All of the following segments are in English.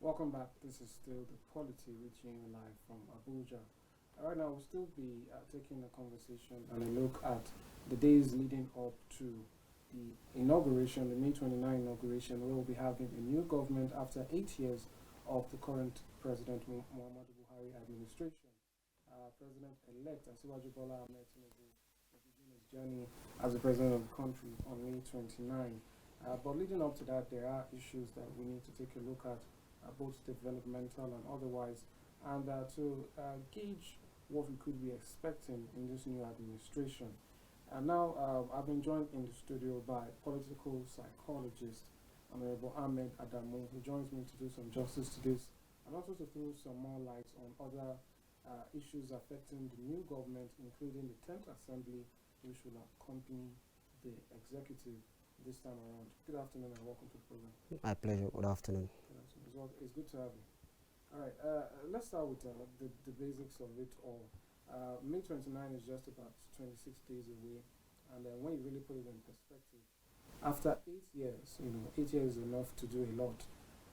Welcome back. This is still the Polity reaching you live from Abuja. Right now, we'll still be taking a conversation and a look at the days leading up to the inauguration, the May 29 inauguration, where we'll be having a new government after 8 years of the current President Muhammadu Buhari administration. President-elect Asiwaju Bola Ahmed Tinubu will begin his journey as the president of the country on May 29. But leading up to that, there are issues that we need to take a look at, both developmental and otherwise, and to gauge what we could be expecting in this new administration. And now I've been joined in the studio by political psychologist Honorable Ahmed Adamu, who joins me to do some justice to this and also to throw some more light on other issues affecting the new government, including the 10th Assembly, which will accompany the executive this time around. Good afternoon and welcome to the program. My pleasure. Good afternoon. It's good to have you. All right, let's start with the basics of it all. May 29 is just about 26 days away, and when you really put it in perspective, after 8 years, 8 years is enough to do a lot.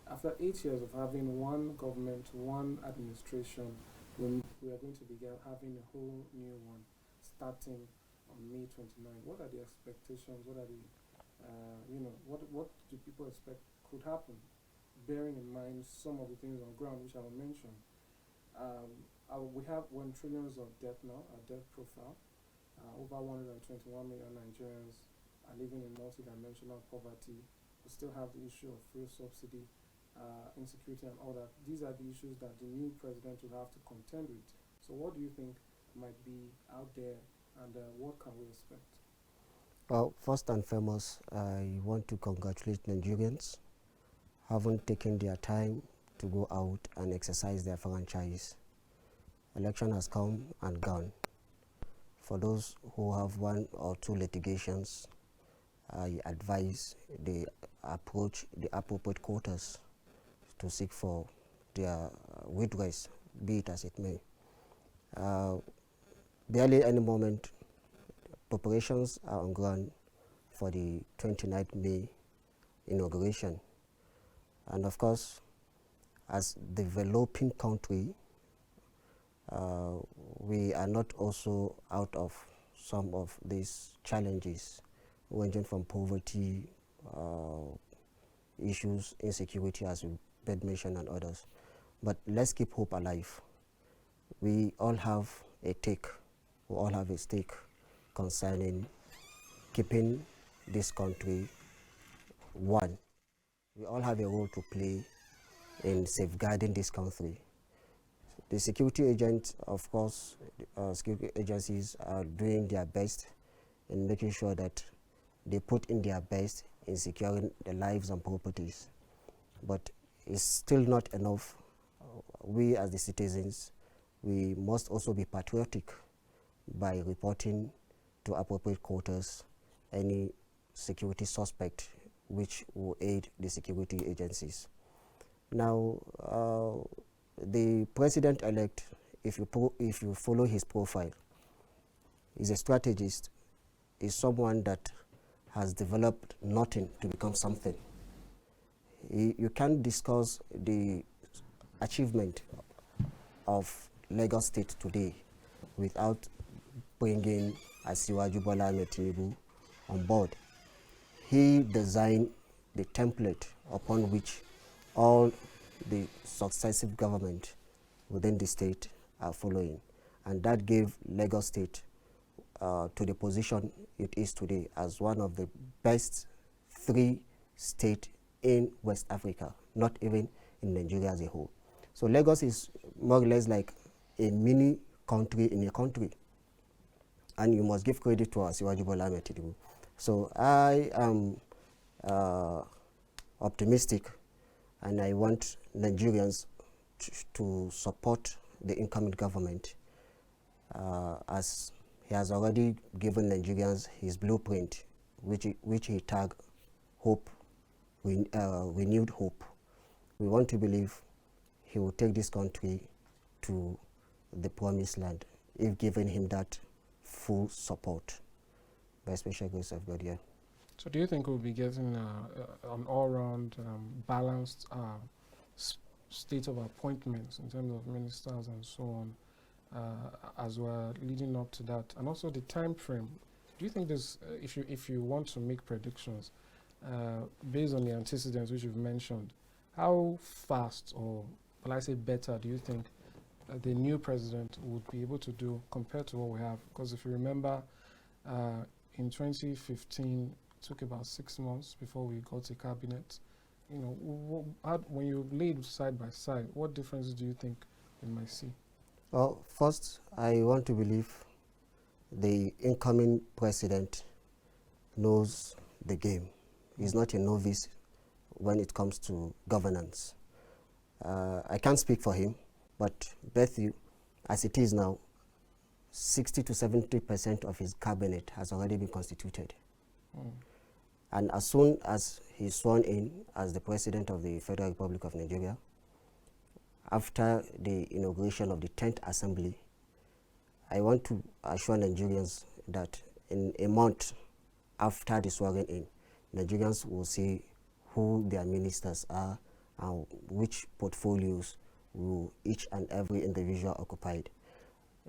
After 8 years of having one government, one administration, we are going to be having a whole new one starting on May 29. What are the expectations? What are the, what do people expect could happen? Bearing in mind some of the things on ground, which I will mention. We have 1 trillion of debt now, our debt profile. Over 121 million Nigerians are living in multidimensional poverty. We still have the issue of fuel subsidy, insecurity and all that. These are the issues that the new president will have to contend with. So what do you think might be out there, and what can we expect? Well, first and foremost, I want to congratulate Nigerians having taken their time to go out and exercise their franchise. Election has come and gone. For those who have 1 or 2 litigations, I advise they approach the appropriate quarters to seek for their redress, be it as it may. Barely any moment, preparations are on ground for the 29th May inauguration. And of course, as developing country, we are not also out of some of these challenges, ranging from poverty, issues, insecurity, as you mentioned, and others. But let's keep hope alive. We all have a stake concerning keeping this country one. We all have a role to play in safeguarding this country. The security agents, of course, security agencies are doing their best in making sure that they put in their best in securing the lives and properties. But it's still not enough. We as the citizens, we must also be patriotic by reporting to appropriate quarters any security suspect which will aid the security agencies. Now, the president-elect, if you follow his profile, is a strategist, is someone that has developed nothing to become something. You can't discuss the achievement of Lagos State today without bringing Asiwaju Bola Ahmed Tinubu on board. He designed the template upon which all the successive government within the state are following, and that gave Lagos State to the position it is today as one of the best 3 states in West Africa, not even in Nigeria as a whole. So Lagos is more or less like a mini country in a country, and you must give credit to Asiwaju Bola Ahmed Tinubu. So I am optimistic, and I want Nigerians to support the incoming government, as he has already given Nigerians his blueprint, which he tagged hope, renewed hope. We want to believe he will take this country to the promised land if given him that full support by special grace of God. Yeah. So do you think we'll be getting an all-round balanced state of appointments in terms of ministers and so on, as we're leading up to that, and also the time frame. Do you think this, if you want to make predictions, based on the antecedents which you've mentioned, how fast, or will I say better, do you think the new president would be able to do compared to what we have? Because if you remember, in 2015, it took about 6 months before we got a cabinet. You know, when you laid side by side, what differences do you think we might see? Well, first, I want to believe the incoming president knows the game. He's not a novice when it comes to governance. I can't speak for him, but bet you, as it is now, 60 to 70% of his cabinet has already been constituted. And as soon as he's sworn in as the President of the Federal Republic of Nigeria, after the inauguration of the 10th Assembly, I want to assure Nigerians that in a month after the swearing in, Nigerians will see who their ministers are and which portfolios will each and every individual occupied.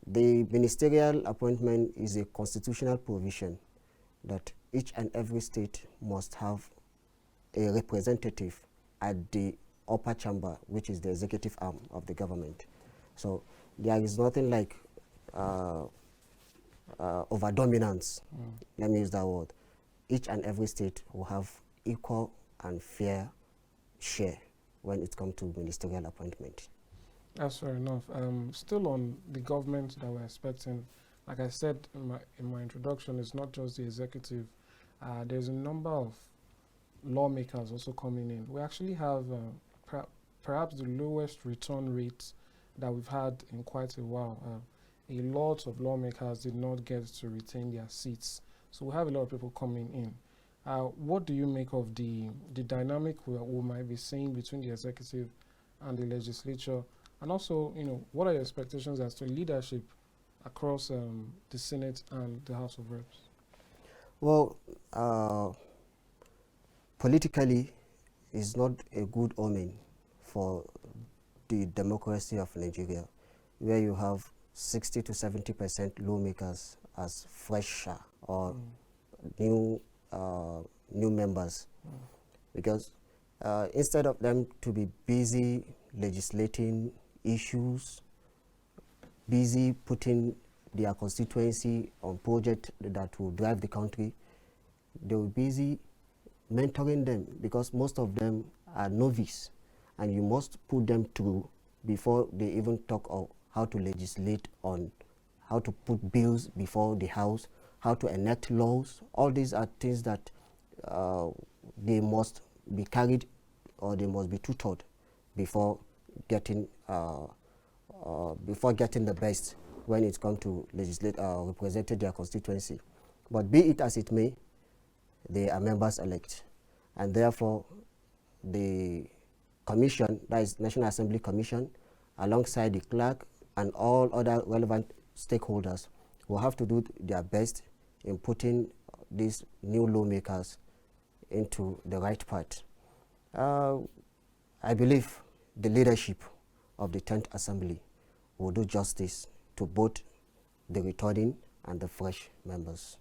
The ministerial appointment is a constitutional provision that each and every state must have a representative at the upper chamber, which is the executive arm of the government. So there is nothing like over-dominance, let me use that word. Each and every state will have equal and fair share when it comes to ministerial appointment. That's fair enough. Still on the government that we're expecting, like I said in my introduction, it's not just the executive. There's a number of lawmakers also coming in. We actually have perhaps the lowest return rate that we've had in quite a while. A lot of lawmakers did not get to retain their seats. So we have a lot of people coming in. What do you make of the dynamic we might be seeing between the executive and the legislature? And also, you know, what are your expectations as to leadership across the Senate and the House of Reps? Well, politically, it's not a good omen for the democracy of Nigeria, where you have 60 to 70% lawmakers as fresh or new members, because instead of them to be busy legislating issues, busy putting their constituency on project that will drive the country, they were busy mentoring them, because most of them are novice, and you must put them through before they even talk of how to legislate on how to put bills before the House, how to enact laws. All these are things that they must be carried, or they must be tutored before getting the best when it comes to legislate representing their constituency. But be it as it may, they are members elect, and therefore the commission, that is National Assembly Commission, alongside the clerk and all other relevant stakeholders, will have to do their best in putting these new lawmakers into the right path. I believe the leadership of the 10th Assembly will do justice to both the returning and the fresh members.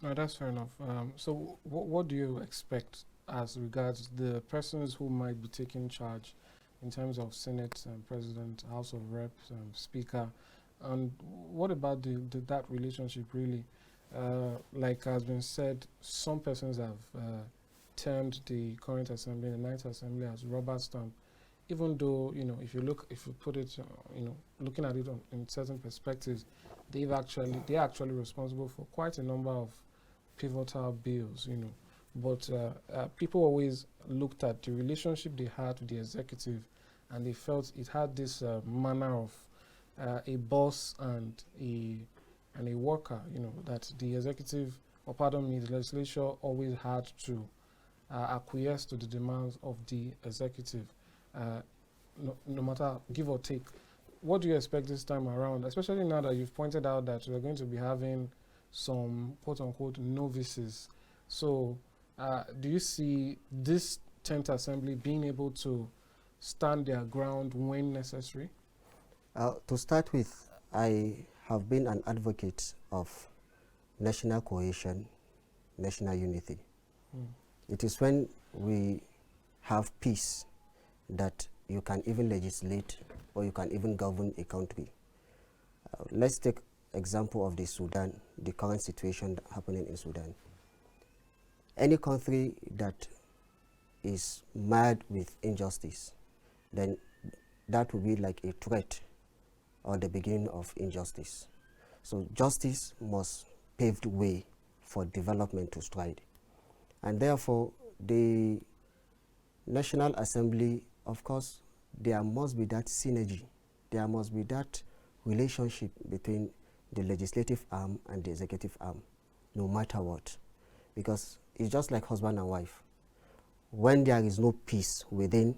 No, that's fair enough. So what do you expect as regards the persons who might be taking charge in terms of Senate President, House of Reps, Speaker, and what about that relationship really? Like has been said, some persons have termed the current assembly, the 9th Assembly, as rubber stamp, even though, you know, if you put it, you know, looking at it in certain perspectives, they're actually responsible for quite a number of pivotal bills, you know. But people always looked at the relationship they had with the executive, and they felt it had this manner of a boss and a worker, you know, that the executive, or pardon me, the legislature always had to acquiesce to the demands of the executive, no matter give or take. What do you expect this time around, especially now that you've pointed out that we're going to be having some quote-unquote novices? So do you see this 10th Assembly being able to stand their ground when necessary? To start with, I have been an advocate of national cohesion, national unity. It is when we have peace that you can even legislate or you can even govern a country. Let's take example of the Sudan, the current situation happening in Sudan. Any country that is mad with injustice, then that will be like a threat or the beginning of injustice. So justice must pave the way for development to stride. And therefore, the National Assembly, of course, there must be that synergy. There must be that relationship between the legislative arm and the executive arm, no matter what. Because it's just like husband and wife. When there is no peace within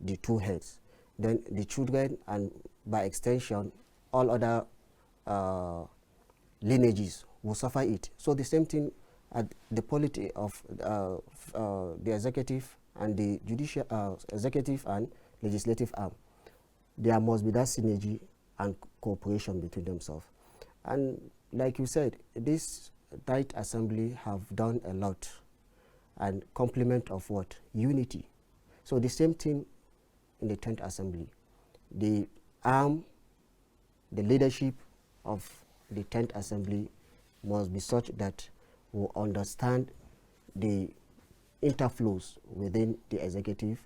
the two heads, then the children and by extension, all other lineages will suffer it. So the same thing at the polity of the executive and the judicial, executive and legislative arm. There must be that synergy and cooperation between themselves. And like you said, this tight assembly have done a lot and complement of what? Unity. So the same thing in the 10th assembly. The arm, the leadership of the 10th assembly must be such that we understand the interflows within the executive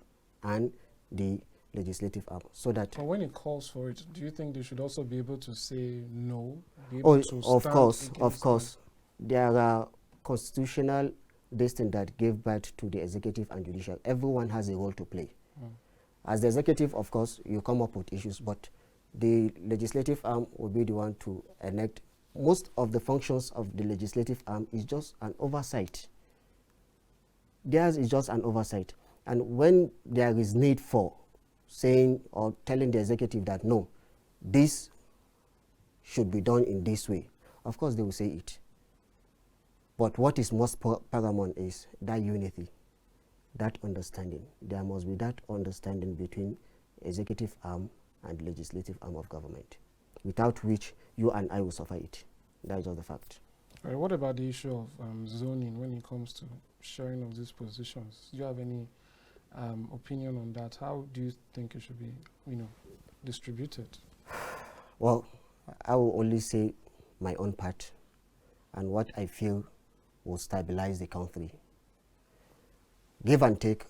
and the legislative arm, so that. But when it calls for it, do you think they should also be able to say no? Of course. There are constitutional destiny that gave birth to the executive and judicial. Everyone has a role to play. As the executive, of course, you come up with issues, but the legislative arm will be the one to enact. Most of the functions of the legislative arm is just an oversight. Theirs is just an oversight. And when there is need for saying or telling the executive that no, this should be done in this way, of course they will say it. But what is most paramount is that unity, that understanding. There must be that understanding between executive arm and legislative arm of government, without which you and I will suffer it. That is just the fact. All right, what about the issue of zoning when it comes to sharing of these positions? Do you have any opinion on that? How do you think it should be, distributed? Well, I will only say my own part and what I feel will stabilize the country. Give and take,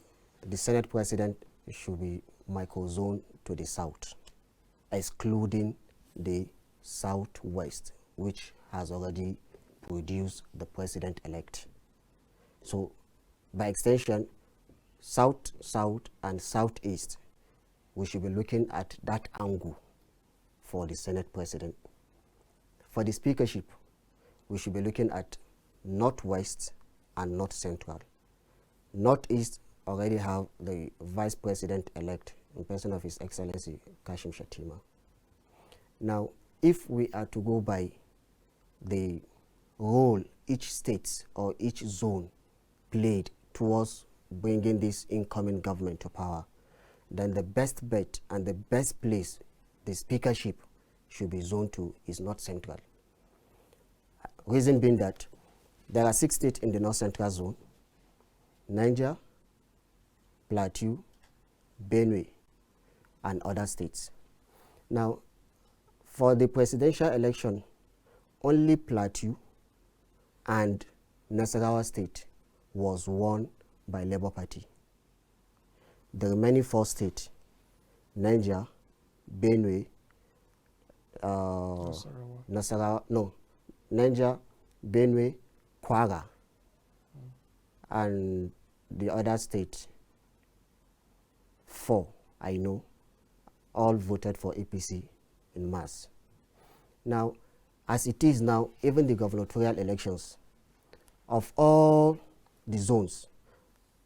the Senate President should be micro-zoned to the south, excluding the southwest, which has already produced the president-elect. So, by extension, south, and southeast, we should be looking at that angle for the Senate President. For the speakership, we should be looking at northwest and north central. Northeast already have the Vice President-elect in person of His Excellency Kashim Shettima. Now, if we are to go by the role each state or each zone played towards bringing this incoming government to power, then the best bet and the best place the speakership should be zoned to is North Central. Reason being that there are 6 states in the North Central zone: Niger, Plateau, Benue, and other states. Now, for the presidential election, only Plateau and Nasarawa State was won by Labour Party. The remaining 4 states, Niger, Benue, Niger, Benue, Kwara, and the other state, 4, I know, all voted for APC in mass. Now, as it is now, even the gubernatorial elections, of all the zones,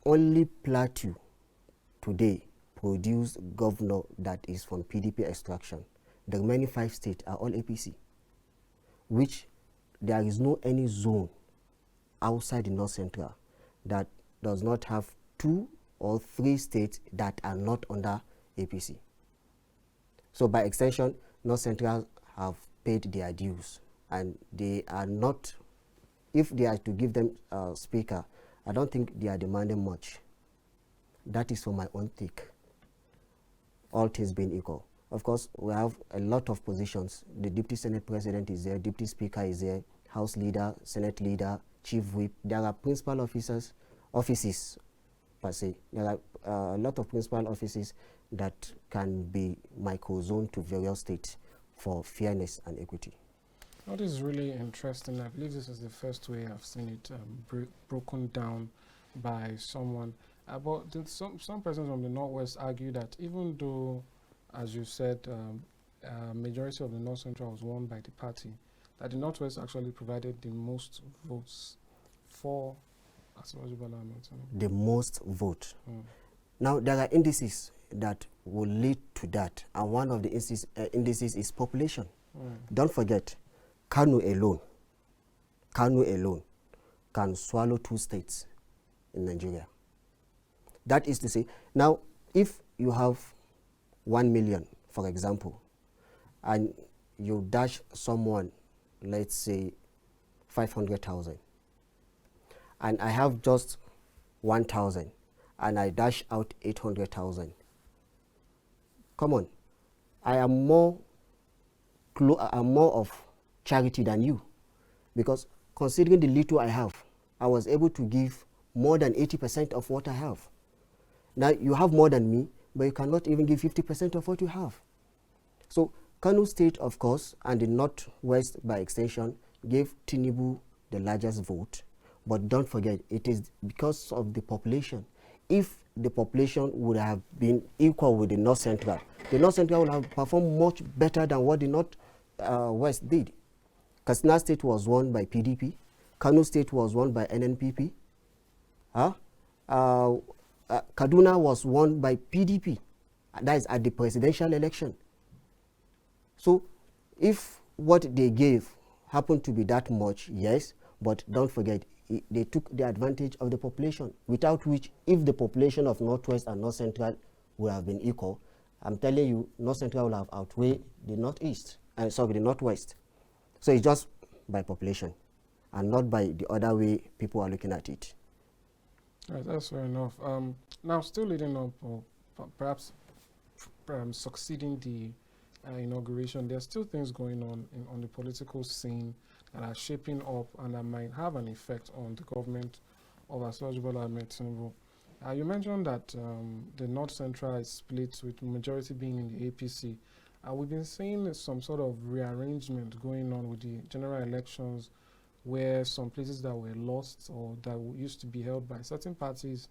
only Plateau today produced governor that is from PDP extraction. The remaining 5 states are all APC, which there is no any zone outside the North Central that does not have 2 or 3 states that are not under APC. So by extension, North Central have paid their dues, and they are not, if they are to give them a speaker, I don't think they are demanding much. That is for my own take. All things being equal. Of course, we have a lot of positions. The Deputy Senate President is there, Deputy Speaker is there, House Leader, Senate Leader, Chief Whip. There are principal offices per se. There are a lot of principal offices that can be micro-zoned to various states for fairness and equity. Well, this is really interesting. I believe this is the first way I've seen it broken down by someone. But some persons from the Northwest argue that even though, as you said, majority of the North Central was won by the party, that the Northwest actually provided the most votes for Asiwaju Bola Ahmed Tinubu. The most vote. Now, there are indices that will lead to that, and one of the indices is population. Don't forget, Kano alone can swallow 2 states in Nigeria. That is to say, now, if you have 1 million, for example, and you dash someone, let's say, 500,000, and I have just 1,000, and I dash out 800,000. Come on, I am more of charity than you, because considering the little I have, I was able to give more than 80% of what I have. Now, you have more than me, but you cannot even give 50% of what you have. So, Kano State, of course, and the Northwest by extension, gave Tinubu the largest vote. But don't forget, it is because of the population. If the population would have been equal with the North Central would have performed much better than what the Northwest did. Katsina State was won by PDP. Kano State was won by NNPP. Kaduna was won by PDP. That is at the presidential election. So, if what they gave happened to be that much, yes, but don't forget, they took the advantage of the population, without which, if the population of Northwest and North Central would have been equal, I'm telling you, North Central will have outweighed the Northeast, the Northwest. So it's just by population, and not by the other way people are looking at it. Right, that's fair enough. Now, still leading up, or perhaps succeeding the inauguration, there's still things going on the political scene that are shaping up and that might have an effect on the government of Asiwaju Bola Ahmed Tinubu. You mentioned that the North Central is split, with majority being in the APC. We've been seeing some sort of rearrangement going on with the general elections, where some places that were lost or that used to be held by certain parties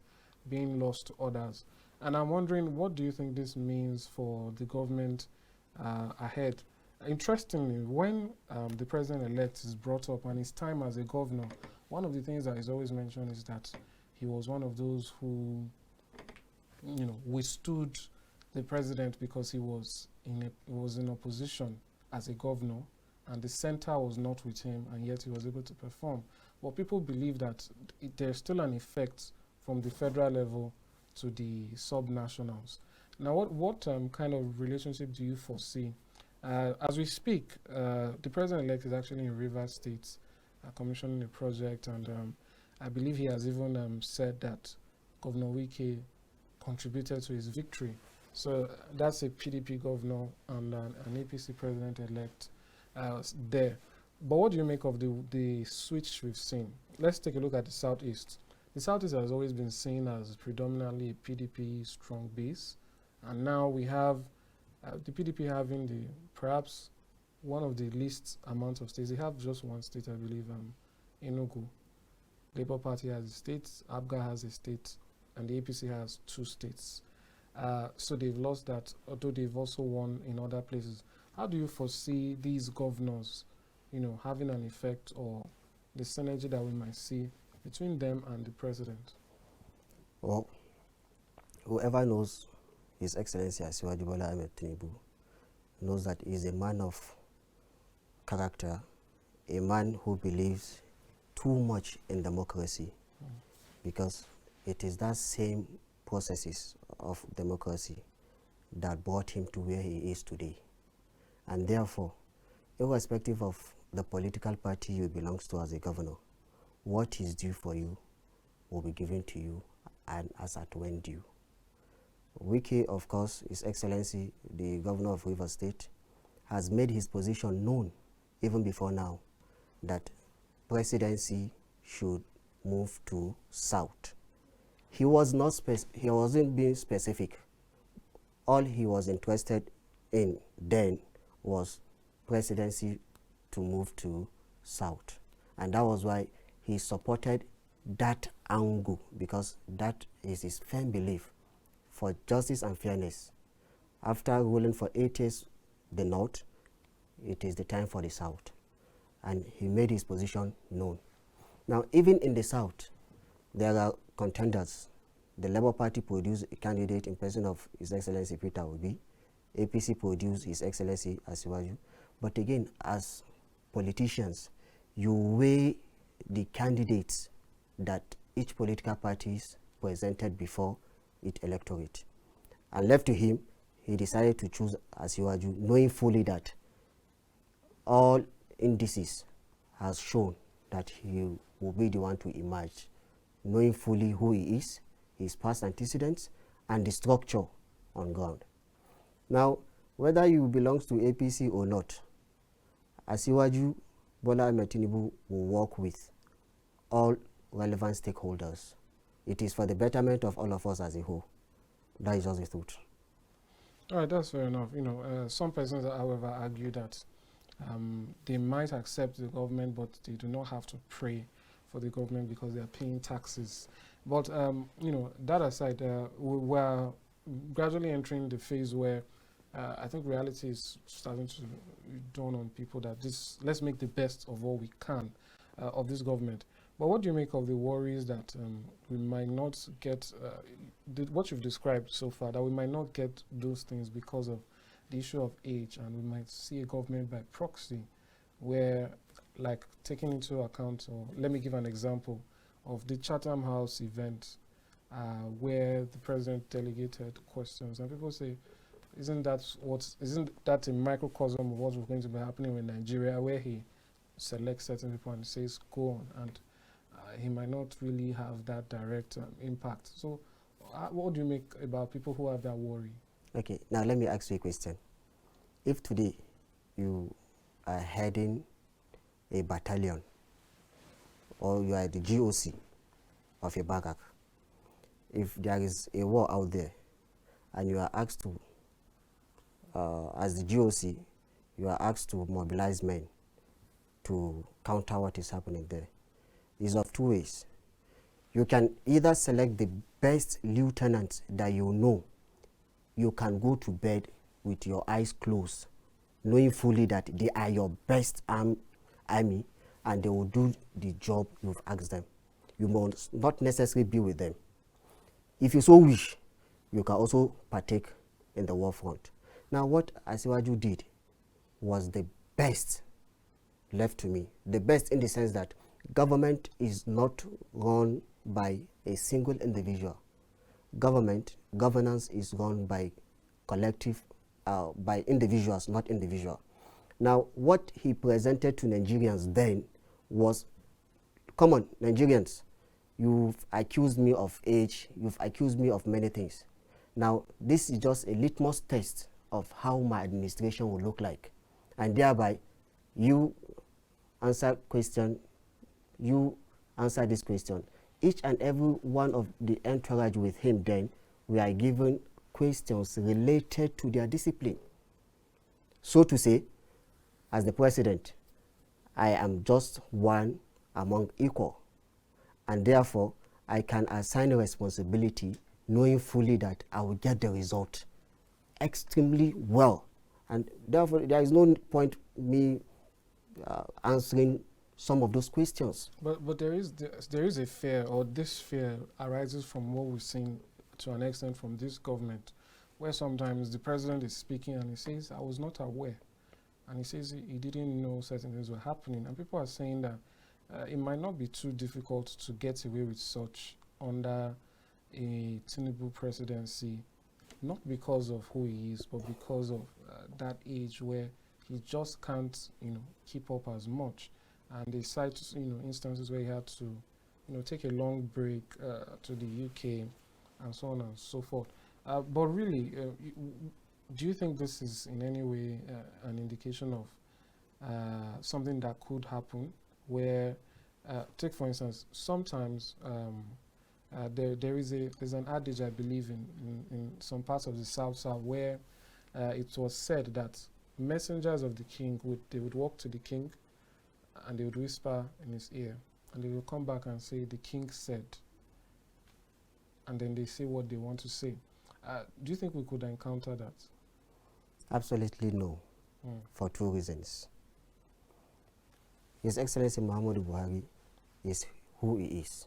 being lost to others. And I'm wondering, what do you think this means for the government ahead? Interestingly, when the president-elect is brought up and his time as a governor, one of the things that is always mentioned is that he was one of those who, withstood the president because he was in opposition as a governor, and the center was not with him, and yet he was able to perform. But people believe that there's still an effect from the federal level to the sub-nationals. Now, what kind of relationship do you foresee? As we speak, the president-elect is actually in Rivers State commissioning a project, and I believe he has even said that Governor Wike contributed to his victory. So that's a PDP governor and an APC president-elect there. But what do you make of the switch we've seen? Let's take a look at the Southeast. The Southeast has always been seen as predominantly a PDP strong base, and now we have the PDP having perhaps one of the least amount of states. They have just one state, I believe, Enugu. Labour Party has a state, ABGA has a state, and the APC has 2 states. So they've lost that, although they've also won in other places. How do you foresee these governors, having an effect, or the synergy that we might see between them and the president? Well, whoever knows His Excellency Asiwaju Bola Ahmed Tinubu knows that he is a man of character, a man who believes too much in democracy, because it is that same processes of democracy that brought him to where he is today. And therefore, irrespective of the political party you belong to as a governor, what is due for you will be given to you and as at when due. Wike, of course, His Excellency, the Governor of Rivers State, has made his position known even before now that presidency should move to South. He wasn't being specific. All he was interested in then was presidency to move to South. And that was why he supported that angle, because that is his firm belief for justice and fairness. After ruling for 8 years the North, it is the time for the South. And he made his position known. Now, even in the South, there are contenders. The Labour Party produced a candidate in person of His Excellency Peter Obi. APC produced His Excellency Asiwaju. But again, as politicians, you weigh the candidates that each political party presented before its electorate. And left to him, he decided to choose Asiwaju, knowing fully that all indices has shown that he will be the one to emerge, knowing fully who he is, his past antecedents, and the structure on ground. Now, whether you belong to APC or not, Asiwaju Bola Ahmed Tinubu will work with all relevant stakeholders. It is for the betterment of all of us as a whole. That is just the truth. All right, that's fair enough. Some persons, however, argue that they might accept the government, but they do not have to pray for the government because they are paying taxes. But, that aside, we're gradually entering the phase where I think reality is starting to dawn on people that let's make the best of what we can of this government. But what do you make of the worries that we might not get, what you've described so far, that we might not get those things because of the issue of age, and we might see a government by proxy where, like, taking into account, or let me give an example of the Chatham House event where the president delegated questions, and people say, isn't that a microcosm of what's going to be happening in Nigeria, where he selects certain people and says, go on, and he might not really have that direct impact. So what do you make about people who have that worry? Okay, now let me ask you a question. If today you are heading a battalion, or you are the GOC of a barrack, if there is a war out there and you are asked to, as the GOC, you are asked to mobilize men to counter what is happening there, is of two ways. You can either select the best lieutenants that you know you can go to bed with your eyes closed, knowing fully that they are your best army and they will do the job you've asked them. You must not necessarily be with them. If you so wish, you can also partake in the war front. Now, what Asiwaju did was the best left to me. The best in the sense that government is not run by a single individual. Governance is run by collective, by individuals, not individual. Now, what he presented to Nigerians then was, come on, Nigerians, you've accused me of age, you've accused me of many things. Now, this is just a litmus test of how my administration will look like. And thereby, you answer this question. Each and every one of the entourage with him then, we are given questions related to their discipline. So to say, as the president, I am just one among equal, and therefore I can assign a responsibility knowing fully that I will get the result extremely well, and therefore there is no point me answering some of those questions. But there is a fear, or this fear arises from what we've seen to an extent from this government, where sometimes the president is speaking and he says, I was not aware, and he says he didn't know certain things were happening, and people are saying that it might not be too difficult to get away with such under a Tinubu presidency, not because of who he is, but because of that age where he just can't, keep up as much. And they cite, instances where he had to, take a long break to the UK and so on and so forth. But really, do you think this is in any way an indication of something that could happen where, take for instance, sometimes there's an adage, I believe, in some parts of the South where it was said that messengers of the king would walk to the king and they would whisper in his ear, and they will come back and say, "The king said," and then they say what they want to say. Do you think we could encounter that? Absolutely no, for two reasons. His Excellency Muhammadu Buhari is who he is.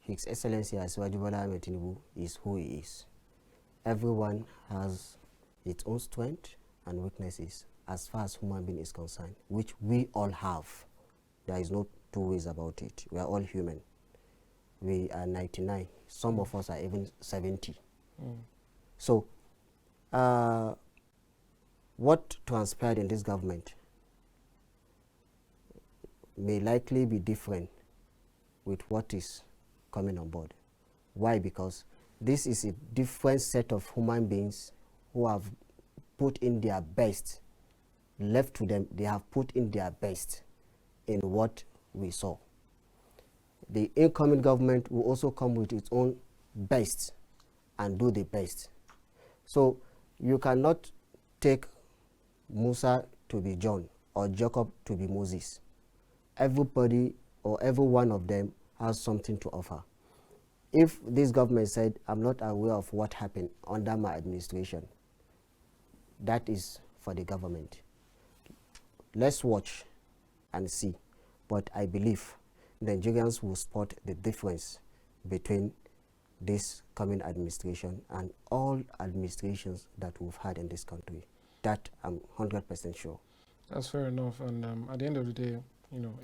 His Excellency Asiwaju Bola Ahmed Tinubu is who he is. Everyone has its own strength and weaknesses as far as human being is concerned, which we all have. There is no two ways about it. We are all human. We are 99. Some of us are even 70. So, what transpired in this government may likely be different with what is coming on board. Why? Because this is a different set of human beings who have put in their best. Left to them, they have put in their best in what we saw. The incoming government will also come with its own best and do the best. So you cannot take Musa to be John or Jacob to be Moses. Everybody or every one of them has something to offer. If this government said, "I'm not aware of what happened under my administration," that is for the government. Let's watch and see. But I believe Nigerians will spot the difference between this coming administration and all administrations that we've had in this country. That I'm 100% sure. That's fair enough. And at the end of the day,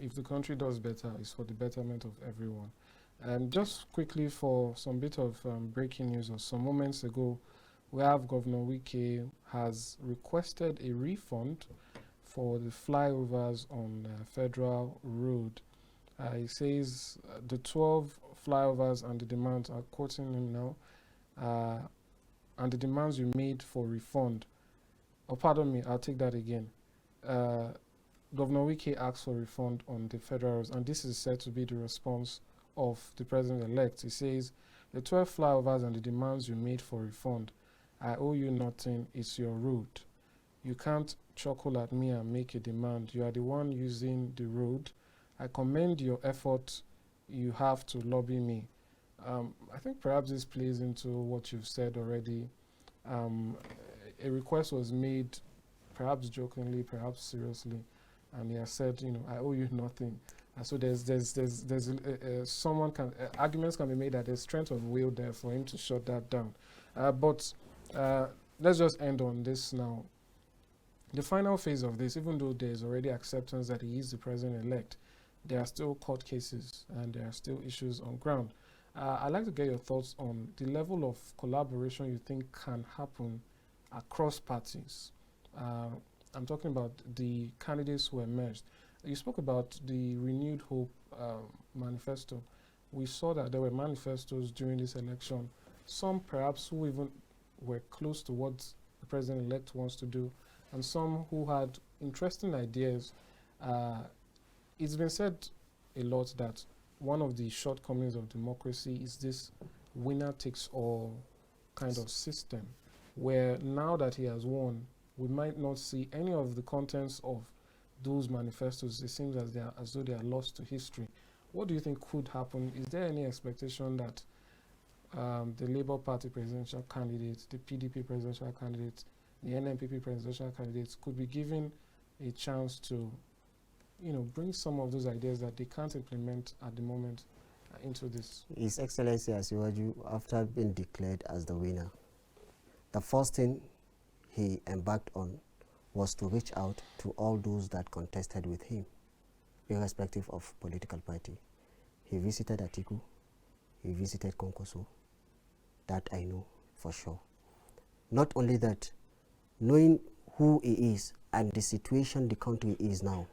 if the country does better, it's for the betterment of everyone. Just quickly, for some bit of breaking news, or some moments ago, we have Governor Wike has requested a refund for the flyovers on Federal Road. He says the 12 flyovers and the demands, are quoting him now, and the demands you made for refund. Oh, pardon me, I'll take that again. Governor Wike asked for refund on the federal roads, and this is said to be the response of the president-elect. He says, "The 12 flyovers and the demands you made for refund, I owe you nothing, it's your road. You can't chuckle at me and make a demand. You are the one using the road. I commend your effort you have to lobby me." I think perhaps this plays into what you've said already. A request was made, perhaps jokingly, perhaps seriously, and he has said, "I owe you nothing." So arguments can be made that there's strength of will there for him to shut that down. But let's just end on this now. The final phase of this, even though there's already acceptance that he is the president-elect, there are still court cases and there are still issues on ground. I'd like to get your thoughts on the level of collaboration you think can happen across parties. I'm talking about the candidates who emerged. You spoke about the Renewed Hope manifesto. We saw that there were manifestos during this election, some perhaps who even were close to what the president-elect wants to do, and some who had interesting ideas. It's been said a lot that one of the shortcomings of democracy is this winner-takes-all kind of system, where now that he has won, we might not see any of the contents of those manifestos. It seems as though they are lost to history. What do you think could happen? Is there any expectation that the Labour Party presidential candidates, the PDP presidential candidates, the NNPP presidential candidates could be given a chance to, bring some of those ideas that they can't implement at the moment into this? His Excellency Asiwaju, after being declared as the winner, the first thing he embarked on was to reach out to all those that contested with him, irrespective of political party. He visited Atiku, he visited Konkoso, That I know for sure. Not only that, knowing who he is and the situation the country is now,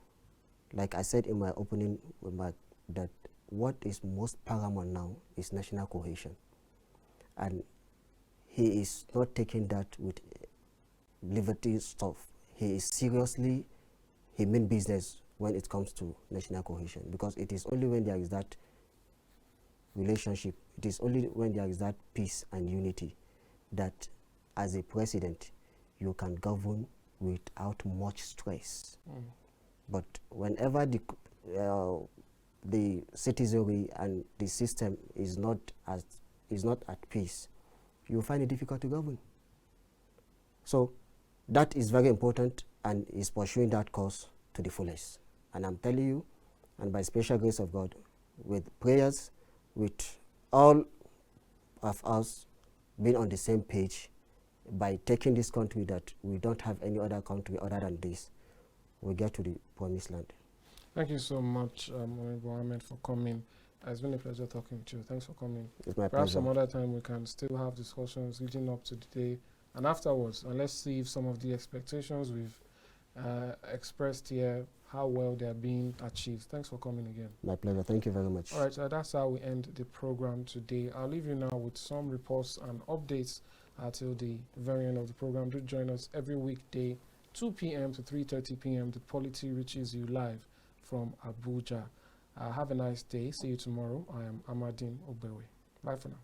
like I said in my opening remark, that what is most paramount now is national cohesion. And he is not taking that with liberty stuff. He is seriously, he means business when it comes to national cohesion, because it is only when there is that relationship, it is only when there is that peace and unity that as a president you can govern without much stress. But whenever the citizenry and the system is not at peace, you find it difficult to govern. So that is very important, and is pursuing that course to the fullest. And I'm telling you, and by special grace of God, with prayers, with all of us being on the same page, by taking this country that we don't have any other country other than this, we get to the promised land. Thank you so much, Honorable Ahmed, for coming. It's been a pleasure talking to you. Thanks for coming. It's my Perhaps pleasure. some other time we can still have discussions leading up to the day and afterwards, and let's see if some of the expectations we've expressed here, how well they're being achieved. Thanks for coming again. My pleasure. Thank you very much. All right, so that's how we end the program today. I'll leave you now with some reports and updates till the very end of the program. Do join us every weekday, 2 p.m. to 3:30 p.m. The Polity reaches you live from Abuja. Have a nice day. See you tomorrow. I am Amadine Obewe. Bye for now.